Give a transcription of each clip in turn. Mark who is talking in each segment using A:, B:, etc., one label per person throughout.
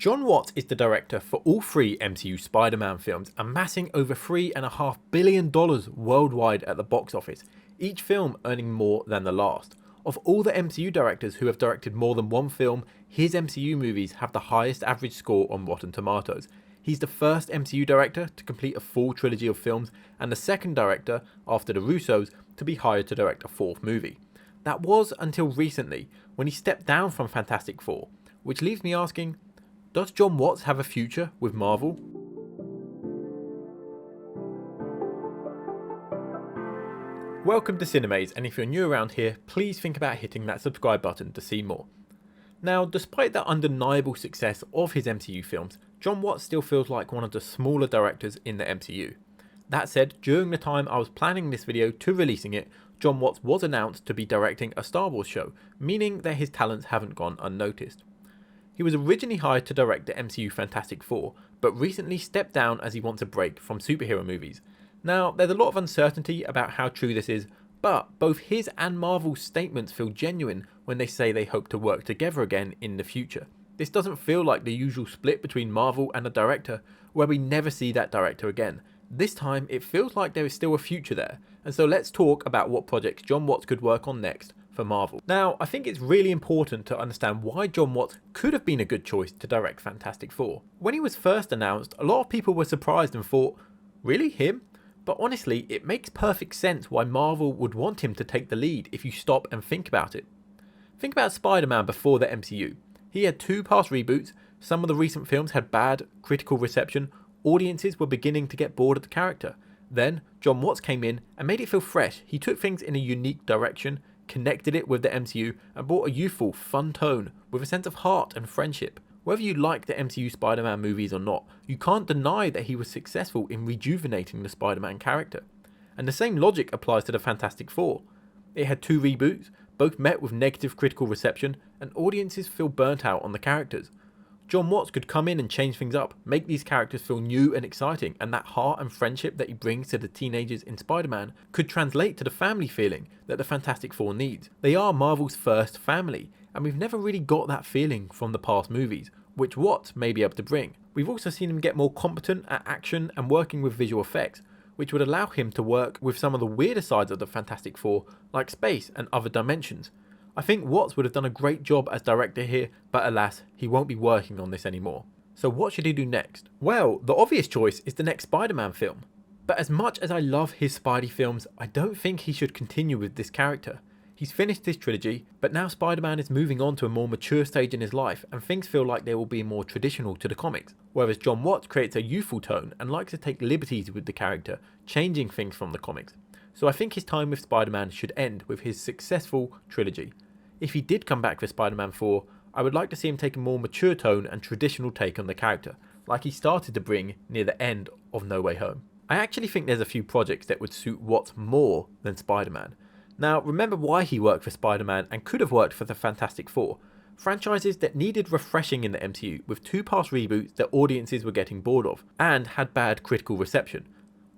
A: Jon Watts is the director for all three MCU Spider-Man films, amassing over $3.5 billion worldwide at the box office, each film earning more than the last. Of all the MCU directors who have directed more than one film, his MCU movies have the highest average score on Rotten Tomatoes. He's the first MCU director to complete a full trilogy of films, and the second director, after the Russos, to be hired to direct a fourth movie. That was until recently, when he stepped down from Fantastic Four, which leaves me asking, does Jon Watts have a future with Marvel? Welcome to Cinemaze, and if you're new around here, please think about hitting that subscribe button to see more. Now, despite the undeniable success of his MCU films, Jon Watts still feels like one of the smaller directors in the MCU. That said, during the time I was planning this video to releasing it, Jon Watts was announced to be directing a Star Wars show, meaning that his talents haven't gone unnoticed. He was originally hired to direct the MCU Fantastic Four, but recently stepped down as he wants a break from superhero movies. Now, there's a lot of uncertainty about how true this is, but both his and Marvel's statements feel genuine when they say they hope to work together again in the future. This doesn't feel like the usual split between Marvel and a director, where we never see that director again. This time, it feels like there is still a future there, and so let's talk about what projects Jon Watts could work on next for Marvel. Now, I think it's really important to understand why Jon Watts could have been a good choice to direct Fantastic Four. When he was first announced, a lot of people were surprised and thought, really, him? But honestly, it makes perfect sense why Marvel would want him to take the lead if you stop and think about it. Think about Spider-Man before the MCU. He had 2 past reboots, some of the recent films had bad critical reception, audiences were beginning to get bored of the character. Then, Jon Watts came in and made it feel fresh. He took things in a unique direction, connected it with the MCU, and brought a youthful, fun tone with a sense of heart and friendship. Whether you like the MCU Spider-Man movies or not, you can't deny that he was successful in rejuvenating the Spider-Man character. And the same logic applies to the Fantastic Four. It had 2 reboots, both met with negative critical reception, and audiences feel burnt out on the characters. Jon Watts could come in and change things up, make these characters feel new and exciting, and that heart and friendship that he brings to the teenagers in Spider-Man could translate to the family feeling that the Fantastic Four needs. They are Marvel's first family, and we've never really got that feeling from the past movies, which Watts may be able to bring. We've also seen him get more competent at action and working with visual effects, which would allow him to work with some of the weirder sides of the Fantastic Four, like space and other dimensions. I think Watts would have done a great job as director here, but alas, he won't be working on this anymore. So what should he do next? Well, the obvious choice is the next Spider-Man film. But as much as I love his Spidey films, I don't think he should continue with this character. He's finished his trilogy, but now Spider-Man is moving on to a more mature stage in his life, and things feel like they will be more traditional to the comics. Whereas Jon Watts creates a youthful tone and likes to take liberties with the character, changing things from the comics. So I think his time with Spider-Man should end with his successful trilogy. If he did come back for Spider-Man 4, I would like to see him take a more mature tone and traditional take on the character, like he started to bring near the end of No Way Home. I actually think there's a few projects that would suit Watts more than Spider-Man. Now, remember why he worked for Spider-Man and could have worked for the Fantastic Four. Franchises that needed refreshing in the MCU with 2 past reboots that audiences were getting bored of, and had bad critical reception.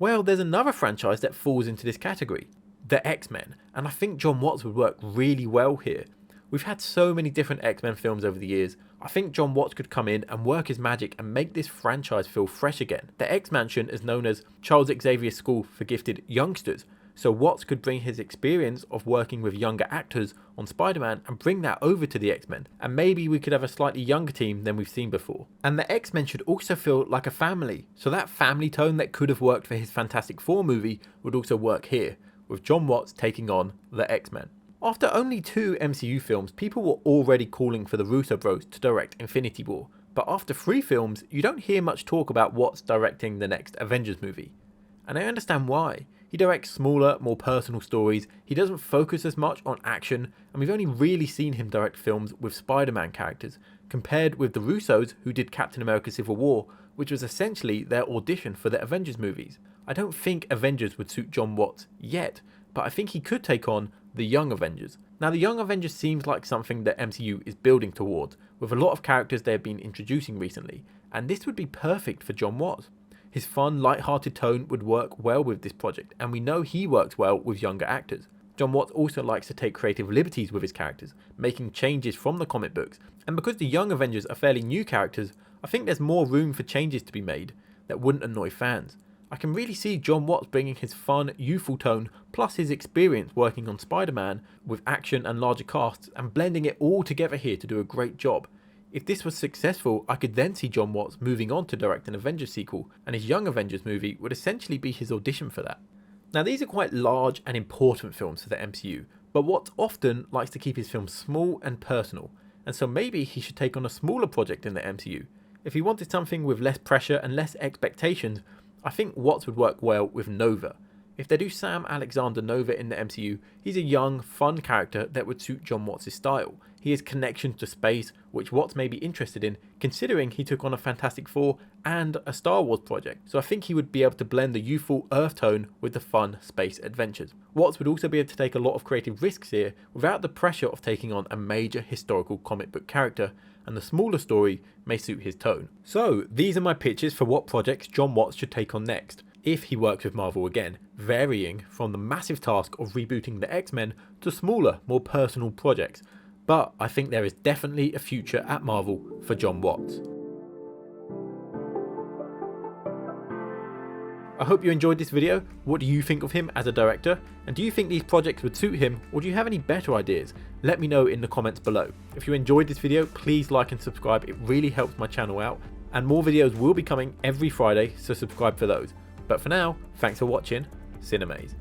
A: Well, there's another franchise that falls into this category. The X-Men, and I think Jon Watts would work really well here. We've had so many different X-Men films over the years. I think Jon Watts could come in and work his magic and make this franchise feel fresh again. The X-Mansion is known as Charles Xavier's School for Gifted Youngsters, so Watts could bring his experience of working with younger actors on Spider-Man and bring that over to the X-Men, and maybe we could have a slightly younger team than we've seen before. And the X-Men should also feel like a family, so that family tone that could have worked for his Fantastic Four movie would also work here, with Jon Watts taking on the X-Men. After only 2 MCU films, people were already calling for the Russo bros to direct Infinity War, but after 3 films, you don't hear much talk about Watts directing the next Avengers movie. And I understand why. He directs smaller, more personal stories, he doesn't focus as much on action, and we've only really seen him direct films with Spider-Man characters, compared with the Russos who did Captain America Civil War, which was essentially their audition for the Avengers movies. I don't think Avengers would suit Jon Watts yet, but I think he could take on the Young Avengers. Now, the Young Avengers seems like something that MCU is building towards, with a lot of characters they have been introducing recently, and this would be perfect for Jon Watts. His fun, light-hearted tone would work well with this project, and we know he works well with younger actors. Jon Watts also likes to take creative liberties with his characters, making changes from the comic books, and because the Young Avengers are fairly new characters, I think there's more room for changes to be made that wouldn't annoy fans. I can really see Jon Watts bringing his fun, youthful tone plus his experience working on Spider-Man with action and larger casts and blending it all together here to do a great job. If this was successful, I could then see Jon Watts moving on to direct an Avengers sequel, and his Young Avengers movie would essentially be his audition for that. Now these are quite large and important films for the MCU, but Watts often likes to keep his films small and personal, and so maybe he should take on a smaller project in the MCU. If he wanted something with less pressure and less expectations, I think Watts would work well with Nova. If they do Sam Alexander Nova in the MCU, he's a young, fun character that would suit Jon Watts' style. He has connections to space, which Watts may be interested in, considering he took on a Fantastic Four and a Star Wars project, so I think he would be able to blend the youthful Earth tone with the fun space adventures. Watts would also be able to take a lot of creative risks here without the pressure of taking on a major historical comic book character, and the smaller story may suit his tone. So these are my pitches for what projects Jon Watts should take on next, if he works with Marvel again, varying from the massive task of rebooting the Xmen to smaller, more personal projects. But I think there is definitely a future at Marvel for Jon Watts. I hope you enjoyed this video. What do you think of him as a director? And do you think these projects would suit him, or do you have any better ideas? Let me know in the comments below. If you enjoyed this video, please like and subscribe. It really helps my channel out. And more videos will be coming every Friday, so subscribe for those. But for now, thanks for watching Cinemaze.